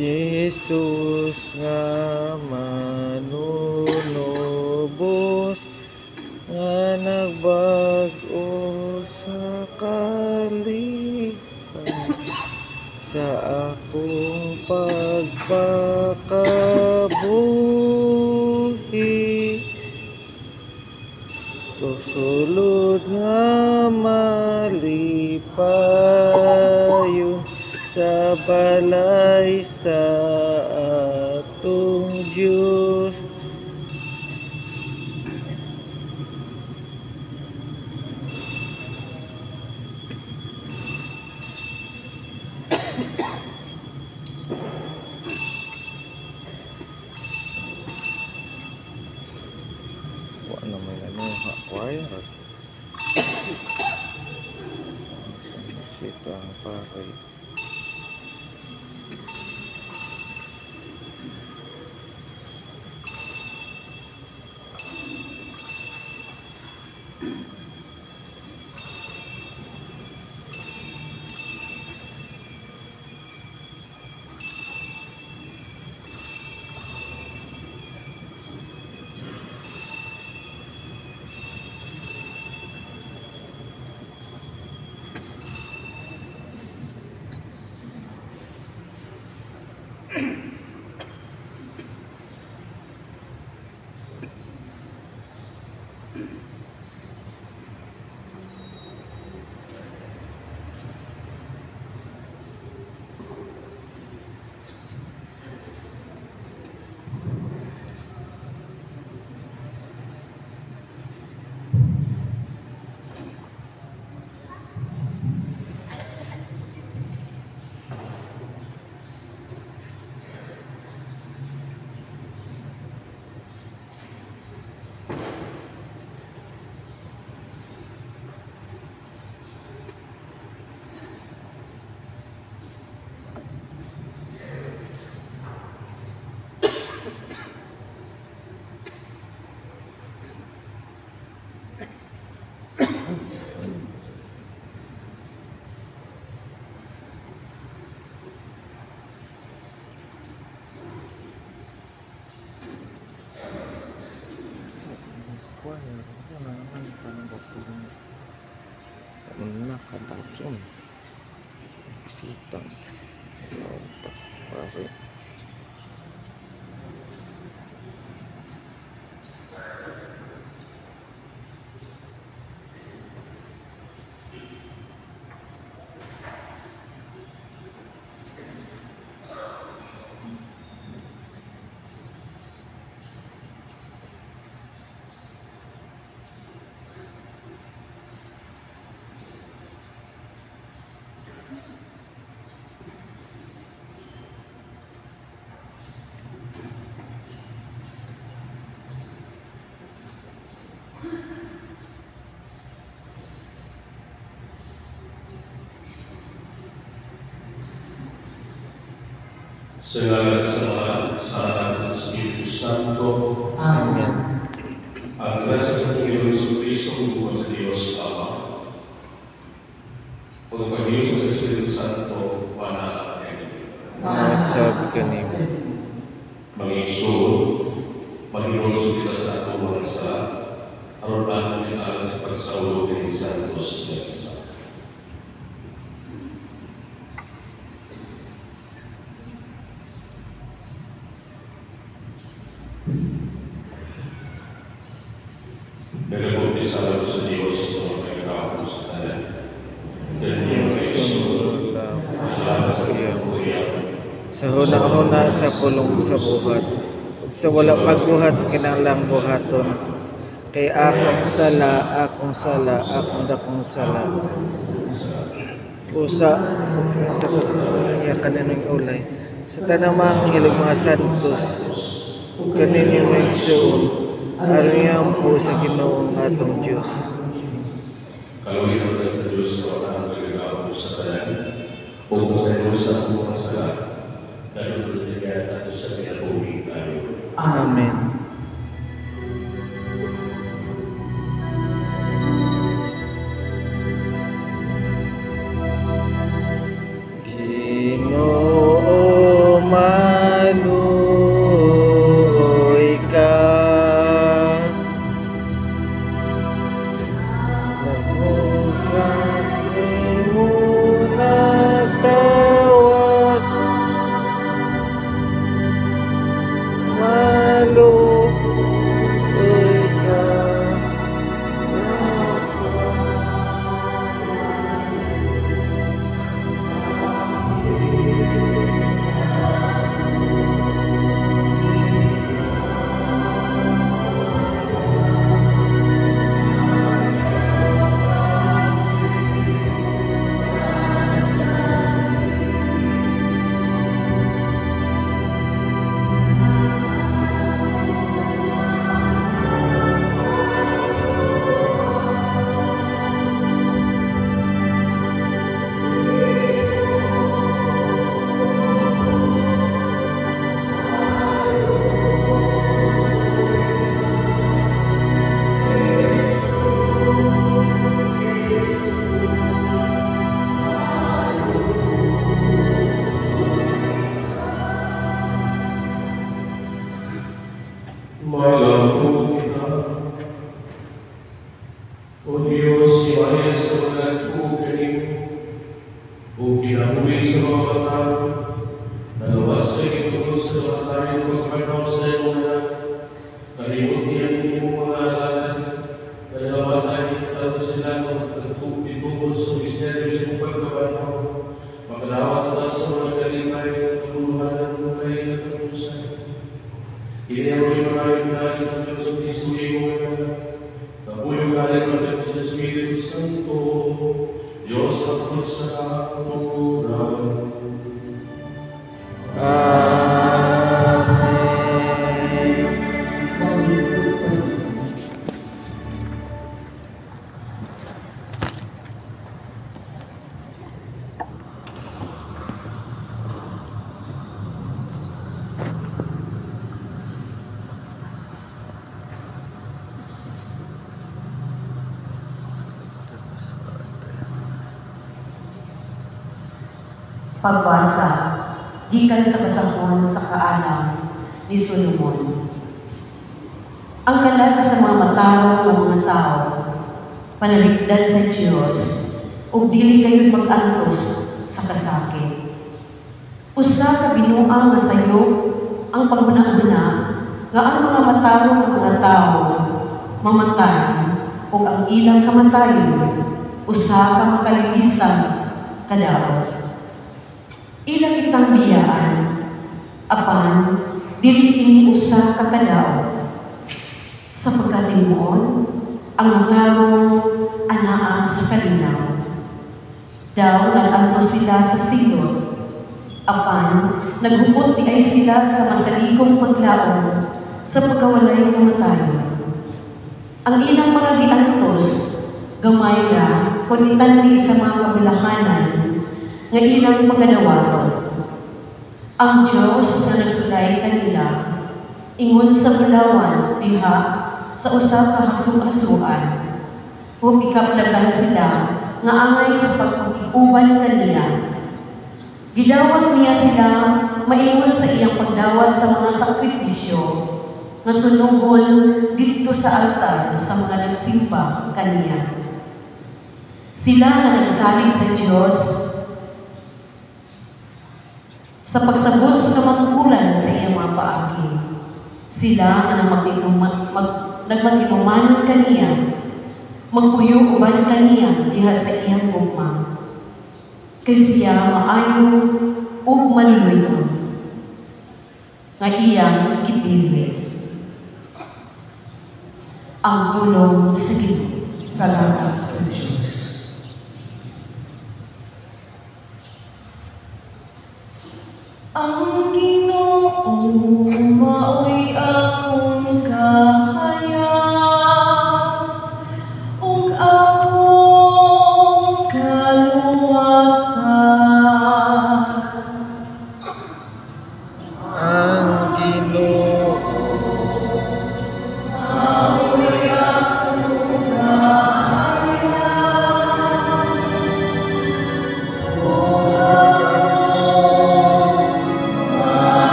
Jesus nga manunubos nga nagbag-o sa kalikan sa akong pagpakabuhi. Susulod nga malipayon sa balay sa atong Diyos. Wala naman choir. Sita ang pakay. Nakatapon sitang otak pare. Salamat sa anak sa Espiritu Santo. Amen. Ang grasya sa Panginoon Jesucristo kung buwan sa Diyos Ama. Kung pag-ius sa Espiritu Santo, wana Masabi kanimo. Mag-iusod, mag-iusod kita sa atong mga isa, aron natin yung alam sa pagsaulo ng Santos ng isa. Nagpapisa sa Diyos sa mga nagkakapos sa tanan. Ganyan ang isunod na sa kiyang Sa hunang-huna sa pulong sa buhat, ug sa wala pagbuhat sa kinahanglang buhaton, kay akong sala, akong dakong sala. Usa sa kanya kaninong ulay, sa tanamang ilang mga santos, ug kaninong igsoon, aron po sa Ginoong atong Diyos. Kaluhin natin sa Diyos sa mga nagkakapos sa tanan. O sa Diyos sa mga sala, ganun din natin sa pinatuloy tayo. Amen. Ginoo Malampo kita. O Diyos, siwaya sa mga ko kanimo, o kinabuhi sa mga tao, nalawas sa ito sa mga tayo pagpanaw sa iyong anak, kalimot niyan niyo mga alalan, kaya matay ito sila ng pagtutuo sa misteryo sa pagkabanaw, magdawat na sa mga kalipay at tulungan ng kay katusan. Inero'y maraming kahit sa Diyos Kristo iyong anak, kapuyong galing natin sa Espiritu Santo, Diyos at Diyos sa katuran. Pagbasa, gikan sa kasangkon sa kaalam ni Solomon. Ang kalag sa mga matarong ng mga tao, panaligdan sa Diyos, ug dili kayo mag-antos sa kasakit. Usa ka binuang nga sayo ang paghuna-huna nga ang mga matarong ng mga tao mamatay ug ang ilang kamatayon usa ka makalilisan kadaot. Ilang kitang biyaan, apan dili kini usa ka kadaot. Sa pagkatimuon, ang matarong anaa sa kalinaw. Daw nag-anto sila sa silot, apan naghupot di ay sila sa masaligong paglaom sa pagkawalay kamatayon. Ang ilang mga giantos, gamay ra, kunitandi sa mga kabilahanan, nga ilang pagkadawaron. Ang Diyos na nagsulay kanila, ingon sa bulawan, diha, sa usap ka hasu-hasuan, o ikaplagan sila, nga angay sa pagpag-iuban kanila. Gidawat niya sila, maingon sa iyang pagdawat sa mga sakripisyo, nga sunugol dito sa altar sa mga nagsimba kaniya. Sila na nagsalig sa Diyos, sa pagsabot sa kamangkulan sa iyang mga paagi. Sila ang nagmatinumanon kaniya, magpuyo uban kaniya diha sa iyang gugma. Kay siya maayo ug maluluyon, nga iyang gipili. Ang tulong sa Ginoo. Salamat sa Diyos. Ang Ginoo mao'y akong kahayag, ug akong kaluwasan. Ang Ginoo mao'y akong kahayag,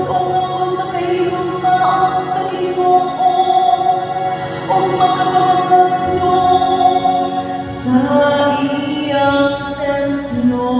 sugong sa kayong maot sa Ginoo o makapagandong sa iyang templo.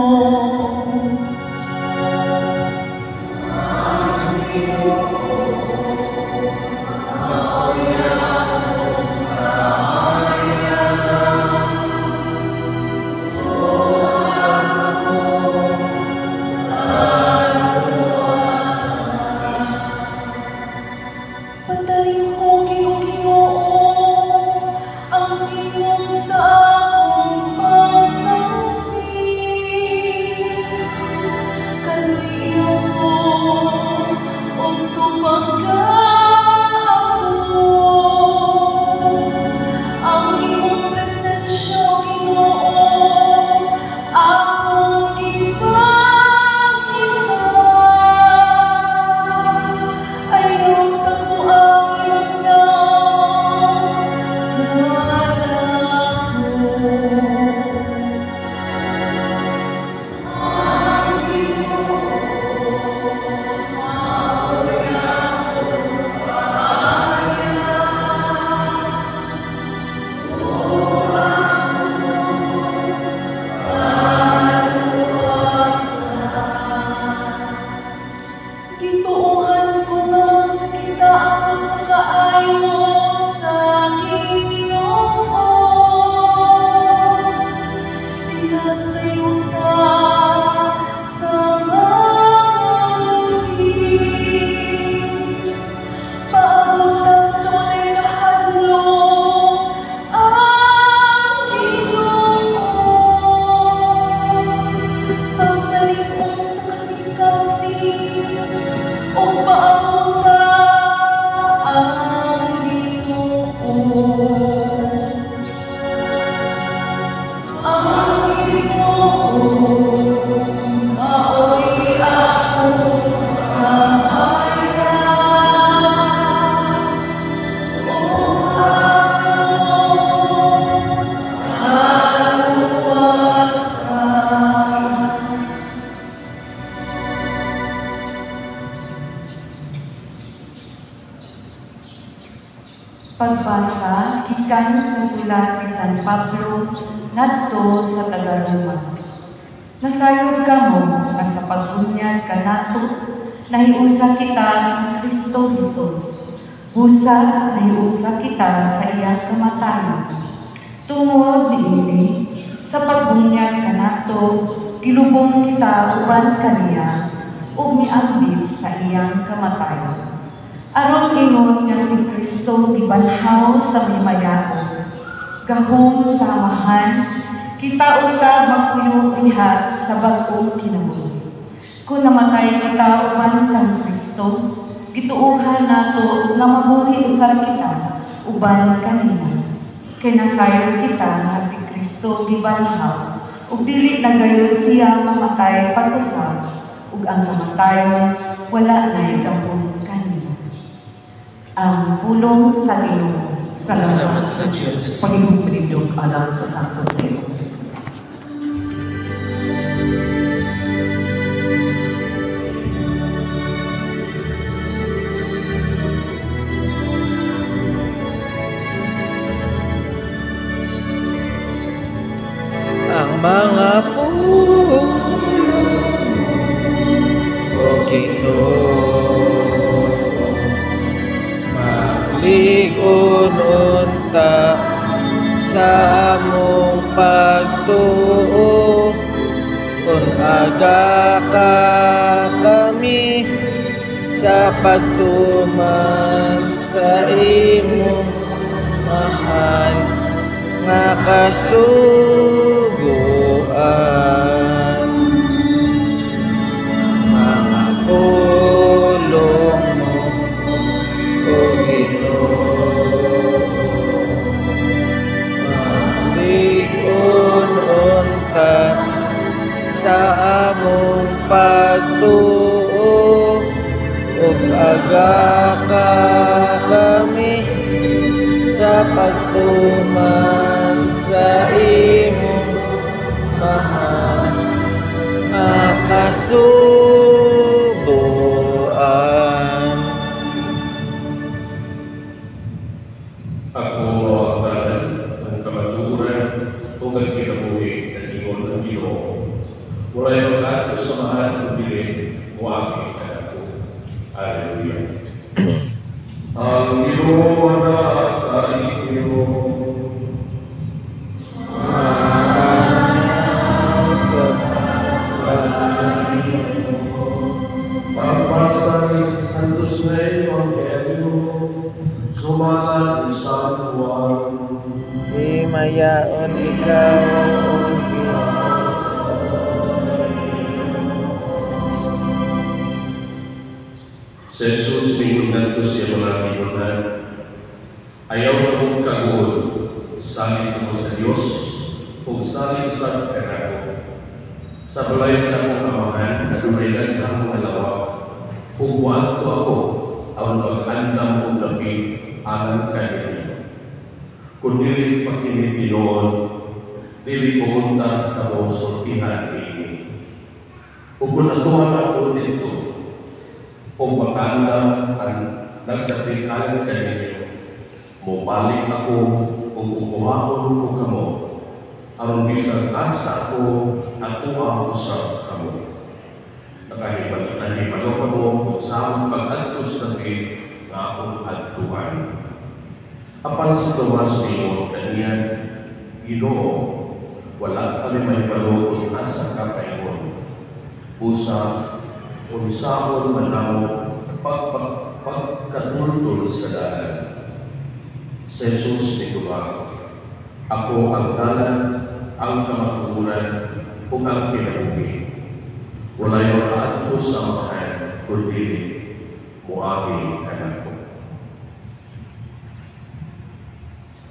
Patalinghogi o Ginoo ang imong sa akong pasangil. Kaliyo ko o tumaga ako. Ang imong presensya o Ginoo akong ipangita. Ayaw ako ang iyong nagdadako. Ang Ginoo, mao'y akong kaya. O gituuhan ko nga makita ako sa kaayo sa Ginoo. Diha sa yuta sa mga buhit. Paabutas sa walay kahadlok ang Ginoo. Pagdalikon sa kasing-kasing o paabuta ang Ginoo. Ang Ginoo, mao'y akong kaya. O akong kaluwasan. Pagbasa gikan sa sulat ni San Pablo ngadto sa taga-Roma. Nasayod kamo nga sa pagbunyag kanato nahiusa kita ni Kristo Jesus. Busa nahiusa kita sa iyang kamatayon. Tungod niini sa pagbunyag kanato gilubong kita uban kaniya ug miambit sa iyang kamatayon. Aron ingon nga si Kristo gibanhaw sa mimayaon, gahom sa amahan, kita usab magpuyo diha sa bag-ong kinabuhi. Kung namatay kita uban kang Kristo, gituohan nato nga mabuhi usab kita uban kaniya. Kay nasayon kita nga si Kristo gibanhaw, ug dili na gayon siya mamatay pag-usab, ug ang kamatayon wala na'y gahom kaniya. Ang pulong sa Ginoo. Salamat sa Diyos. Panginoong pinindog alam sa Santo Seo. Ang mga puno o Ginoo, ligon unta sa among pagtuo, kung aga ka kami sa pagtuman sa imong mahal nga kasuguan. Mga pulong mo o Ginoo, magligon unta sa among pagtuo, ug aga ka kami sa pagtuman sa imong mahal nga kasubuan. Dayon ikaw ang Ginoo. Si Jesus minundan ko siya mga kinunan. Ayaw na mong kagoon, salit mo sa Diyos, o salit sa kanako. Sa balay sa akong amahan, nadunay lang mga lawak. Kung wato ako, ang mag-andam kong labi, alang kanina. Kung dili pakinitinoon, dili pumunta ka mo sultihan ini. Kung natuhan ako dito, kung makaandam ang nagdating alang kanina, mubalik ako kung kukuhaon ko kamo, ang bisang asa ko at tuwa ko sa kamo. Nakahibalo kamo kung saan pag-adtos natin na akong adtuhan. Apan sa tuwas niyo kaniya, Ginoo, wala kami mahibalo kung asa ka kayon. Usa, kung saan manamo pagkatultol sa daan. Si Jesus nituwa, ako ang dalan, ang kamatuguran, kung ang pinabuhi. Wala'y makaadto sa amahan, kundi muami anak ko.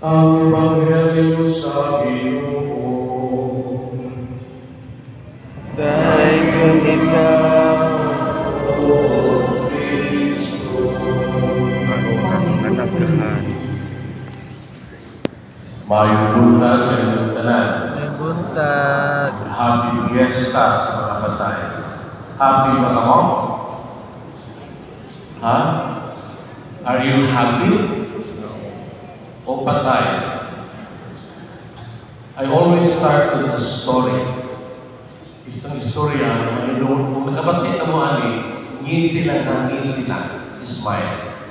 Ang Ebanghelyo sa Ginoo. Dahil kung ikaw O Kristo. ako ang nanagkahan. Mayong buntag ng tanan. May buntag. Happy Fiesta sa mga batay. Happy ba ka mo? Ha? Are you happy? O patay? I always start with a story. Isang istorya, kung nakabatit na mo ani, ngisi lang na ngisi lang, smile.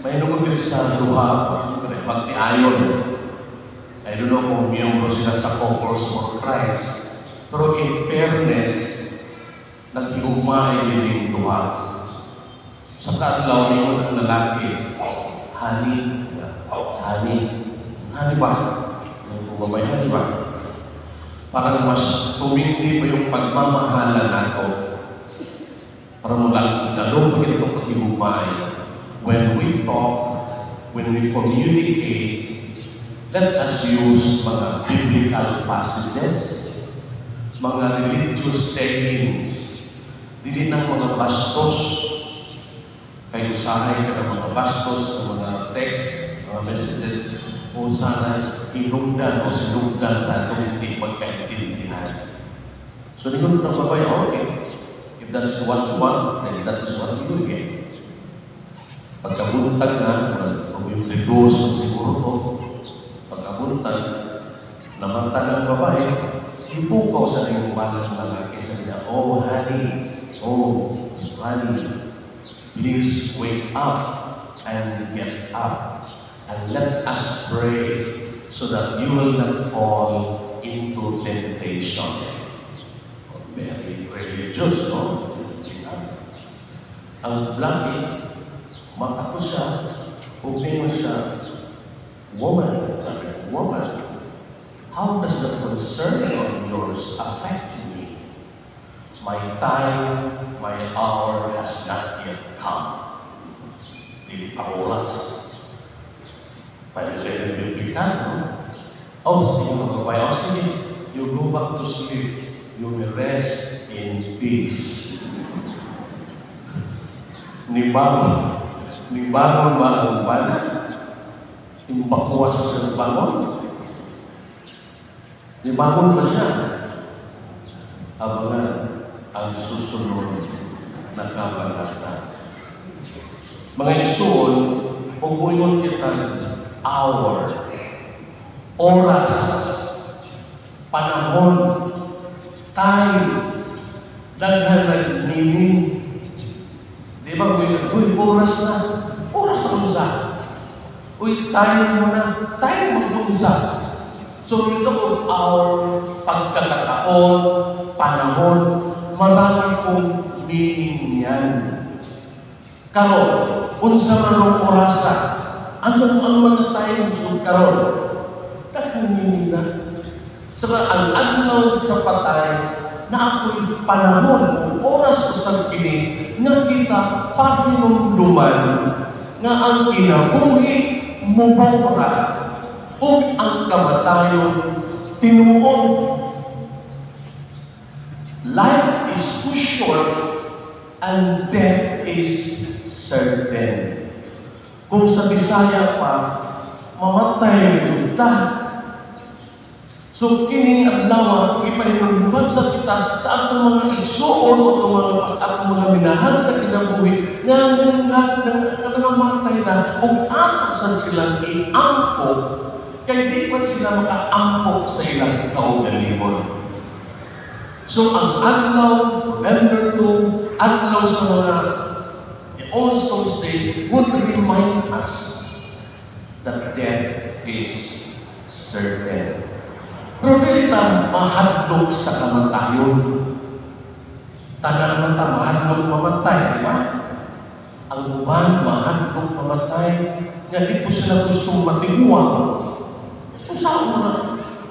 May nukod sa duha, magtiayon. I don't know kung miyembro sila sa Concourse for Christ. Pero in fairness, nag-iugma ay liling duha. Sa kadlaw niyo ng lalaki, hani ba? Yung bumabay, hani ba? Parang mas tumindi pa yung pagmamahalan nato. Parang nalungkit itong pag-iugma ay when we talk, when we communicate, let us use mga biblical passages, mga religious sayings, dili ng mga bastos, kayo usahay ka ng mga bastos, ng mga text, mga messages, kung sana inugdan o sinugdan sa atong hindi pagkaintindihan. So, ningon ng babae, okay, if that's what you want, then that is what you will get. Pagkabuntag na, kung yung reduce, siguro ko, pagkabuntag, namanta ng babae, ipukaw sa iyong balang lalaki sa niya, oh honey, please wake up and get up and let us pray so that you will not fall into temptation. Very religious, no? Ang lalaki, matako siya, upingon siya, woman, how does the concern of yours affect me? My time, my hour has not yet come. Dili pa oras. Pwede bibigyan, no? Oh, sige mga babae. Oh, sige, you go back to sleep. You will rest in peace. Nibangon ba ang bana? Imbakuwas sa bangon? Nibangon ba siya? Abangan ang susunod na kabanata. Mga isuon, pupuyon kita hour, oras, panahon, time, daghan nag-meaning. Di ba, uy, oras na unsa. Uy, time mo na, time mag-unsa. So, ito po, our pagkakataon, panahon, marami pong meaning yan. Karon, unsa man ang orasa, ano mga time so karon? kakanina. Sa ang adlaw sa patay, na ako'y panahon, oras sa kini, nga kita pahinumduman, nga ang kinabuhi mubura, o ang kamatayon tinuon. Life is too short and death is certain. Kung sa Bisaya pa, mamatay kita. So, kini adlaw, ipahinumduman sa kita sa atong mga igsuon o atong mga minahal sa kinabuhi nga nangamatay na kung ato sa silang iampok, kaya di pa sila makaampok sa ilang kaugalingon. So, ang adlaw, November 2, adlaw sa mga All Souls Day would remind us that death is certain. Pero dili ta mahadlok sa kamatayon. Tanan man ta mahadlok mamatay, di ba? Ang uban mahadlok mamatay, nga di po sila gustong matiguang. Kung saan mo na,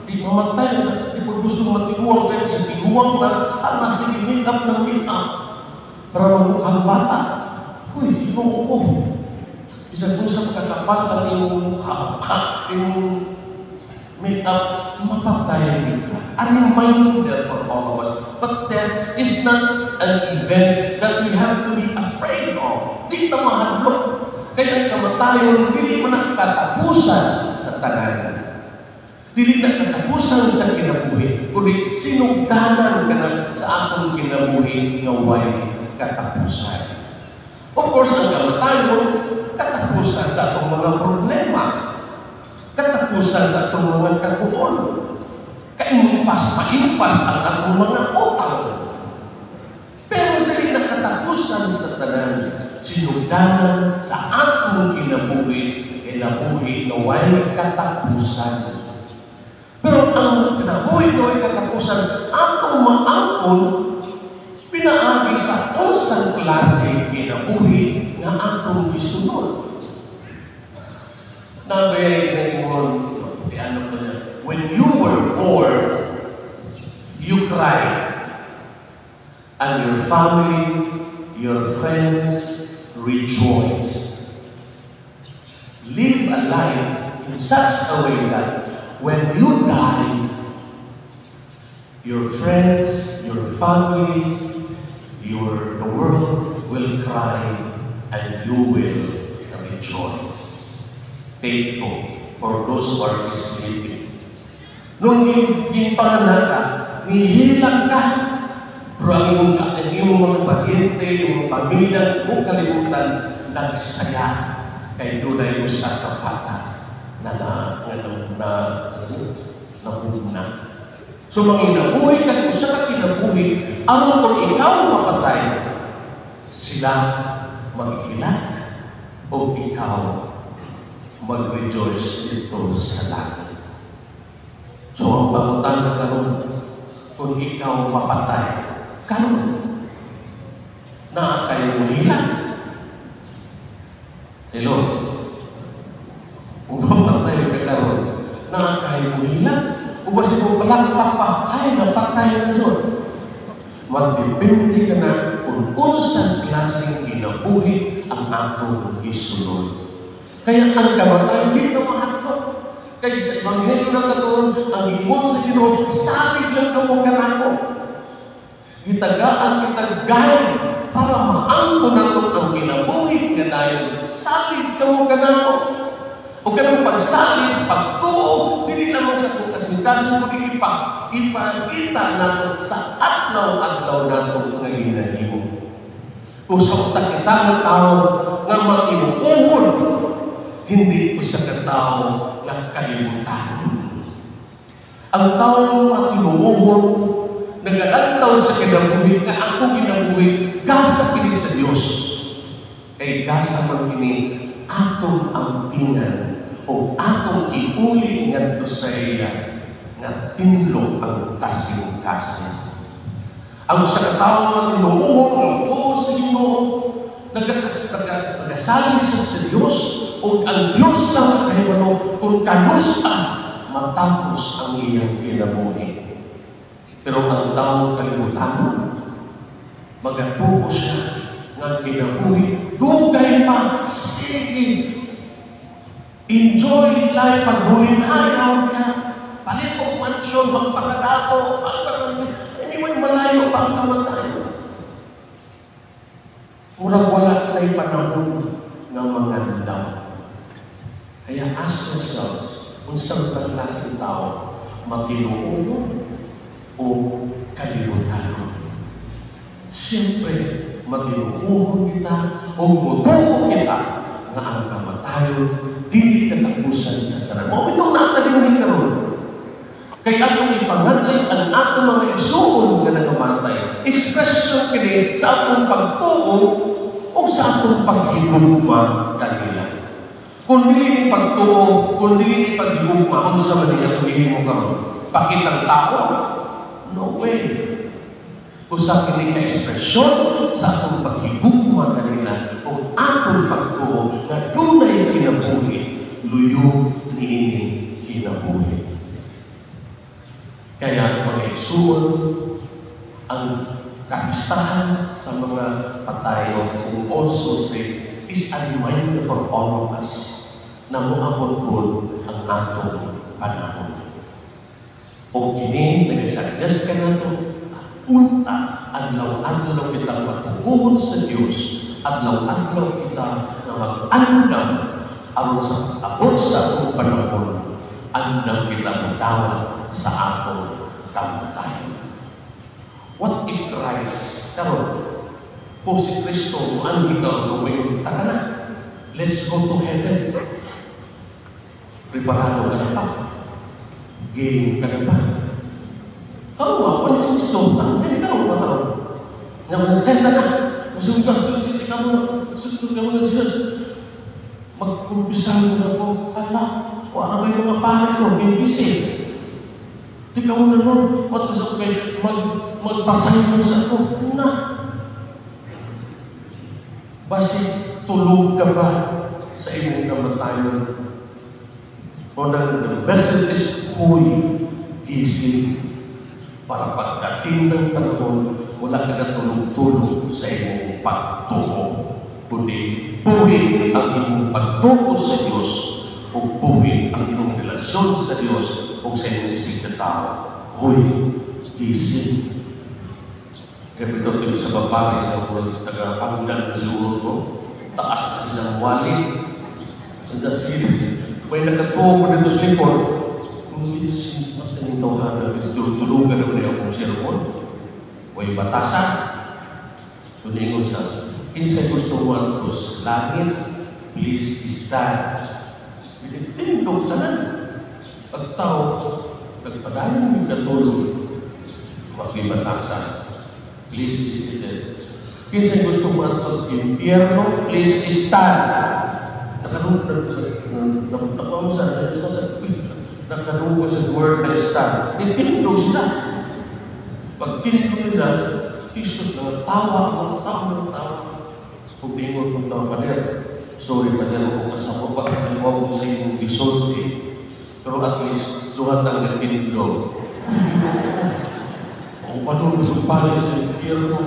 di mamatay na, di po gustong matiguang, kaya sa tiguang na, nasa make-up ng make-up. Pero ang bata, uy, di mo ko. Isa kung sa pagkakapat ng iyong make-up, mapatay ka. I'm mindful for all of us. But death is not an event that we have to be afraid of. Di ito mahadlok. Kaya ang kamatayon, hindi mo na katapusan sa tanan. Hindi na katapusan sa kinabuhi. Kundi sinugdanan ka na sa atong kinabuhi na way katapusan. Of course, ang kamatayon, katapusan sa atong mga problema. Katapusan sa itong mga kaguon. Kaimpas ang atong mga utang. Pero dahil nakatapusan sa tanan, sinugdanan sa atong kinabuhi na way katapusan. Pero ang kinabuhi na way katapusan, atong maangkon, pinaagi sa unsang klase kinabuhi na atong isunod. When you were born, you cried, and your family, your friends rejoiced. Live a life in such a way that when you die, your friends, your family, the world will cry, and you will rejoice. Faithful for those who are sleeping. Nung ginpanganak ka, nihilang ka. Pero ang iyong mga pasyente, yung pamilya, kung kalimutan, nagsaya kay dunay mo sa kapata na nabuna. So, manginabuhi ka kung sa kinabuhi, ang kung ikaw mapatay, sila mag-ilag o ikaw mag-rejoice dito sa langit. So, ang pangutan na karon, kung ikaw mapatay, karon, na kayo hilang. Hello? Kung mapatay ka karon, na kayo hilang. Kung ba siya palang papatay, napatay na doon. Magdepende ka na kung unsang klaseng kinabuhi ang atong isunod. Kaya ang kamatayan, hindi na mahadlok. Kaya sa Ebanghelyo ng Katuron, ang imong sa Ginoo, sabit lang ka mong kanako. Gitagaan kitagay para maangko nato ang kinabuhi nga dayon. Sabit ka mong kanako. O kanang pagsalit, pagtuo, hindi naman sa kung kasintasan mo ipakita nato sa adlaw-adlaw nato nga ginahimo. Kung sa utak kita ng tao nga mag-inuuhon, hindi ko sa katao na kalimutan. Ang tao na tinuuhon, nagalantaw sa kinabuhi, na ako kinabuhi, gasa kini sa Diyos. Kay gasa man kini, atong ampingan, o atong iuli nga sa iya, na tinlo ang kasing-kasing. Ang sa katao na tinuuhon, ang buo sa Ginoo, nagasalig siya sa Diyos, o ang Diyos lang kahibalo kung kanusta matapos ang iyang kinabuhi. Pero ang taong kalimutan, magatuo siya ng kinabuhi. Dugay pa, sige. Enjoy life, pagbulinhayaw niya. Palit o mansyon, magpakadato, anyway, malayo pa ang kamatay. Murag wala na'y panahon ng mga daw. Kaya ask yourselves, kung saan ka klaseng tao, makinuulo o kalimutan. Siyempre, makinuulo kita o mutuo kita na ang kamatayon, hindi katapusan sa kanan. O itong natalimunin ka ron. Kaya atong ipangadjit ang atong mga igsuon nga nagamatay. Ekspresyon kini sa atong pagtuo o sa atong paghigugma kanila. Kung dili pagtuo, kung dili paghigugma, kung sa maniya kung ihimo karon, pakitang tao, no way. Kung sa kini ka ekspresyon sa atong paghigugma kanila o atong pagtuo na dunay kinabuhi, luyo niini kinabuhi. Kaya mga igsuon ang kapistahan sa mga patayo who also say is a reminder for all of us na moabot po ang atong panahon. O kini, nag-suggest ka na ito, unta, adlaw-adlaw kita matukuhon sa Diyos, adlaw-adlaw kita na mag-andam ang sa abot sa atong panahon, andam kita magdawat sa atong kamatayon. What if Christ, karon, kung si Kristo, ano ikaw gawin? Taka na, let's go to heaven. Preparado ka na ba? Game ka na ba? Karuwa, wala si Kristo, hindi ka ba tao? Nagkakita na, masugod ka, hindi ka mo na Diyos. Magkumpisan mo na po, ala, wala may mga pahal ko, hindi di ka mo na nun, magpasay mo sa ito. Na. Basi tulog ka ba sa imong kamatayon? O the message is, huy, gising. Para pagdating ng panahon, wala ka na tulog-tulog sa imong pagtuo. Kundi, buhay ang imong pagtuo sa Diyos o buhay ang imong relasyon sa Diyos o sa inyong isig na tao. Huy, gising. Kaya ito sa babae na taga-panggan na siguro ko, taas na silang wali. And that's it. May nakatuwa ko dito sa likod, hindi siya ang tawhan na tulungan na rin akong sermon. May batasan. Tuningon sa, kinsa gusto mo ang Diyos langit, please stand. Tinindog na lang. Pagtao, nagpadayon yung katulog, magbibatasan. Please be seated. Kinsa gusto mo ang Diyos impyerno, please stand. Nakarungo sa word na stand. Tinindog sila. Pag tinindog nila, Isus na tawa, kung tingol kong tawa pa rin. Sorry pa rin ako kasama, pag-iwaw ko sa inyong bisolti. Pero at least, suhat ang nagtindog. Kung paano gusto pa rin sa impyerno,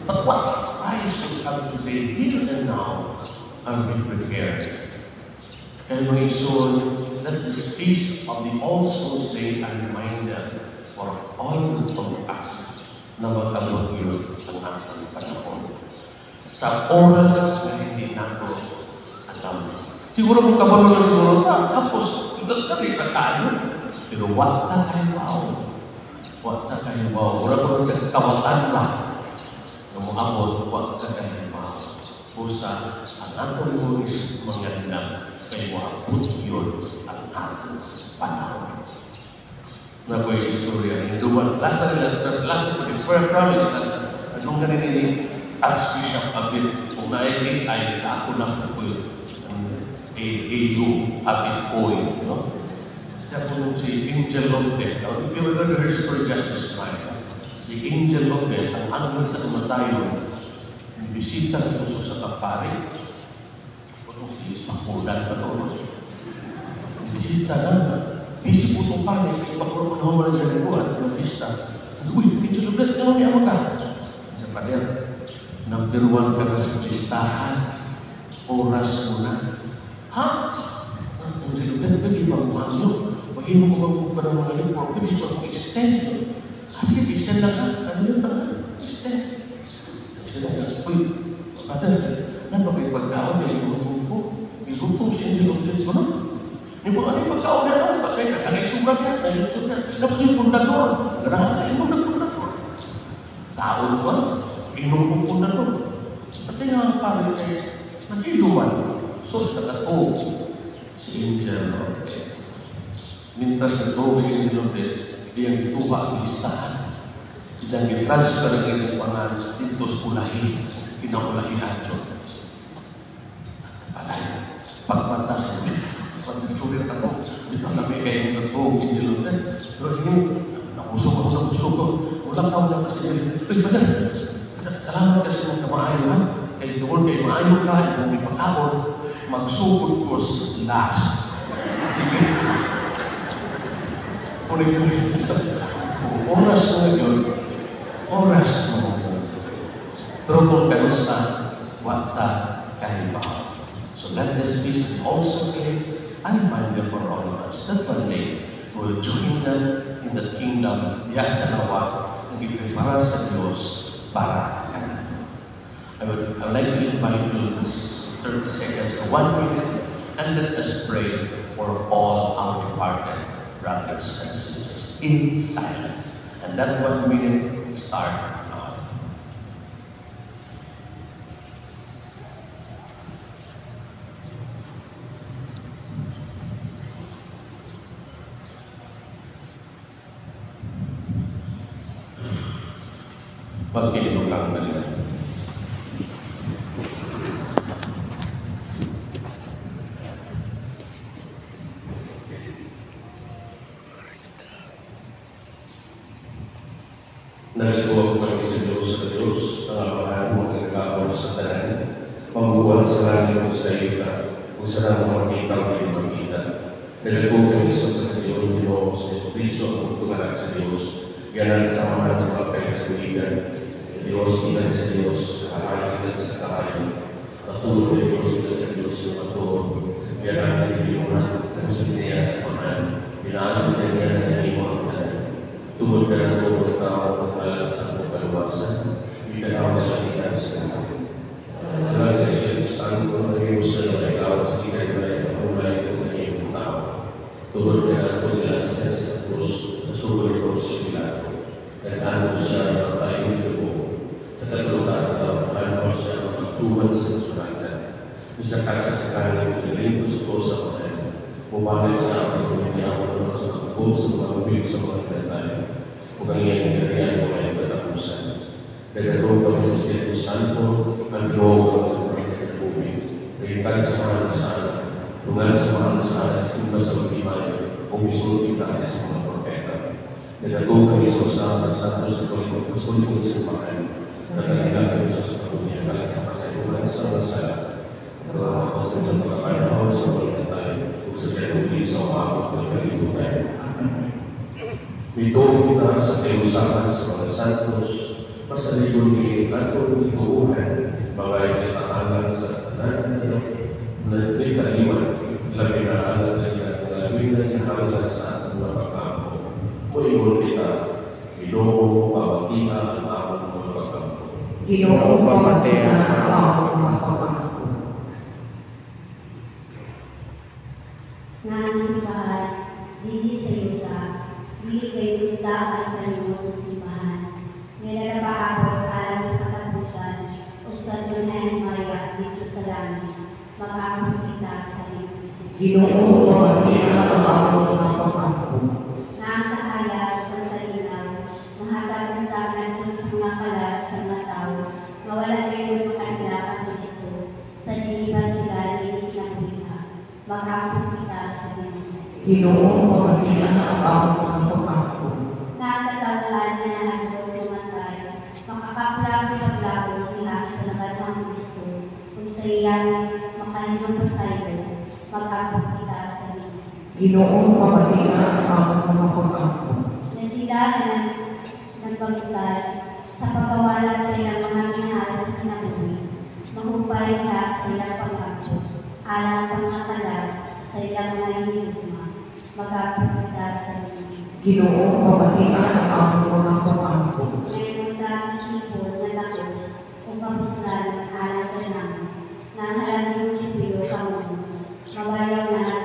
but what Christ will come today, here and now, and be prepared. Kaya mga isun, let this feast of the All Souls Day a reminder for all of us na magkalugyod ang ating panahon. Sa oras na hindi nato alam. Siguro kung kabalo na siguro, tapos, dali na kayo. Pero wala na kayo wow. Wala na kayo wow. Wala ko rin kawatan ba? Nung abot, wala na kayo wow. Pusa, ang atong munis mangandang kayo abot yun ang ating panahon. Na ko yung istorya. Hinduan, lasa ko yung prayer promise. Anong ganun ini Archbishop Abid, kung naibig ay ako lang po yun. A.U. Abid Koy. Kaya po nung si Angel Lopez, if you ever heard her story just this time, si Angel Lopez, ang anong sa kamatayon, bisita na puso sa kapare, o si Pakulan pa doon. Bisita na, Bis po itong pangit, ipapuro mo lang sa libuan, ng pista. Uy, ito lugar, ito may ama ka. Sa pader, number 1 ka na sa pistahan, oras mo na. Ha? Ang lugar, pwede ba umanyo? Pag-inom ko bang pa ng mga lipo, pwede ba kong extend? Kasi extend lang ka, ano yun lang ka? Extend. Extend lang ka. Uy, pader, napakay pagkaon, may gutom po. May gutom siya, hindi lugar ko na. Yung mga ano pagkaon na lang, bakit kakay sugat yan, kakay sugat. Dapat yung pundador, ganahan yung pundador. Taon ba? Inom kong pundador. Pati nga ang pari kayo, nag-iluman. So, sa kato, si India Norte. Mintas sa to, si India Norte, iyang ituha ang listahan. Iyang i-transfer ng inyong pangan dito sa ulahin, kinaulahihan yun. Patay, pagpatas sa pag-sulit ako, di ba kami kayo nagtong India. Pero hindi, nakusok ako. Walang tao na kasi, ito ba na? Salamat kasi ng kamaayo ha. Kaya doon kayo maayo ka, kung may pagkakon, magsukot ko sa last. Oras mo yun, oras mo. Pero kung kayo sa wata kayo ba? So let this peace also say, I'm mindful for all of us that one day will join them in the kingdom, diyan sa nawa, na iprepara sa Diyos para kanito. I would like to invite you this 30 seconds, 1 minute, and let us pray for all our departed brothers and sisters in silence. And that 1 minute start now. Pagkilog lang nila. Nalituwa ko kami sa Diyos, ang amahan mo ang nagkakaroon sa tanan, pambuwan sa langit mo sa iyo ka, kung saan mo makita mo yung makita. Nalituwa kami sa Diyos, Diyos, sa Espiriso, ang tumalag sa Diyos, ganan sa mga sa kapay na tuligan. Diyos, ilan sa Diyos, kakailan sa kakayan. Patuloy na Diyos, ilan sa Diyos, yung patuloy. Ganan na ilimunan sa siniya sa paman. Pinaalam na niya na nanimuang tanan. Tungod ka na ito ng tao at sa pagkaluwasan, italaw sa ikan sa natin. Salamat sa Espiritu Santo na Diyos na nag-ikaw sa ikan na ipagulay ng iyong tao. Tungod ka na ito nila sa Diyos na sulit ko sa Pilato. Nag-ano siya ng tayong dugo. Sa katulutan ito, ano siya ng pagtuman sa suratan. Isa kasa sa kanin, nilingkos ko sa kanin. Bumalik sa ating pagkakyawan sa pagkakot sa mga ubig sa mga katay. Kung ang iyong nariyan mo ay katapusan. Nagkaroon kami sa Espiritu Santo, ang loob ng mga tubig. Nagigtan sa mga nasaan, tungan sa mga nasaan, simba sa magimay, umisulti tayo sa mga propeta. Nagkaroon kami sa usapan sa Santo sa Pagkakot, usulti sa simbahan. Nagkaroon kami sa Pagkakot, kalat sa kasayunan sa masala. Nagkaroon kami sa pagkakaraon sa mga katay, kung sa kaya sa umabot ng kalibutan. Ito kita sa kayusapan sa mga santos, masaliguri at pagkukuhan, mga itatahanan sa tanan na italiwan, labi na alam na labi na ihawalan sa ating mga pagkampo. O iyon kita, Ginoo, pamatina ang among mga pagkampo. Ginoo, pamatina ang among mga pagkampo. Nga simbahan, hindi sa yuta, hindi kayo yuta at kalimot sa simbahan. Nilalapaabot alam sa katapusan o sa tunay Maria dito sa langit, makakapot kita sa libro. Ginoo, pamatina ang among mga pagkampo. Na ang kahayag ng talinaw, mahatag ng tangan ko sa mga kalat sa mga tao, mawala kayo ng kanila ang Kristo, sa diliba sila hindi kinabuhiha, makakapot kita sa libro. Ginoo, pamatina ang among mga pagkampo. Nakakatawahan na nahagod tumatay, makakaplabo paglabo nila sa labat ng Kristo, kung sa iyang makalimang pasayo, makakapot kita sa libro. Ginoong pamatian ang mga pag-ampon. Na sila na nagpagutad sa pagkawalan sa ilang mga ginaharas sa kinabuhi. Mahumpay ka sa ilang pag-ampon, alang sa mga talag sa ilang mga hinihuma. Magkapunta sa mga Ginoong pamatian ang mga pag-ampon. ngayon tapos sipon na lakos kung kapuslan alang ka namin. Nang halang yung sipilo ka mo, mabayaw na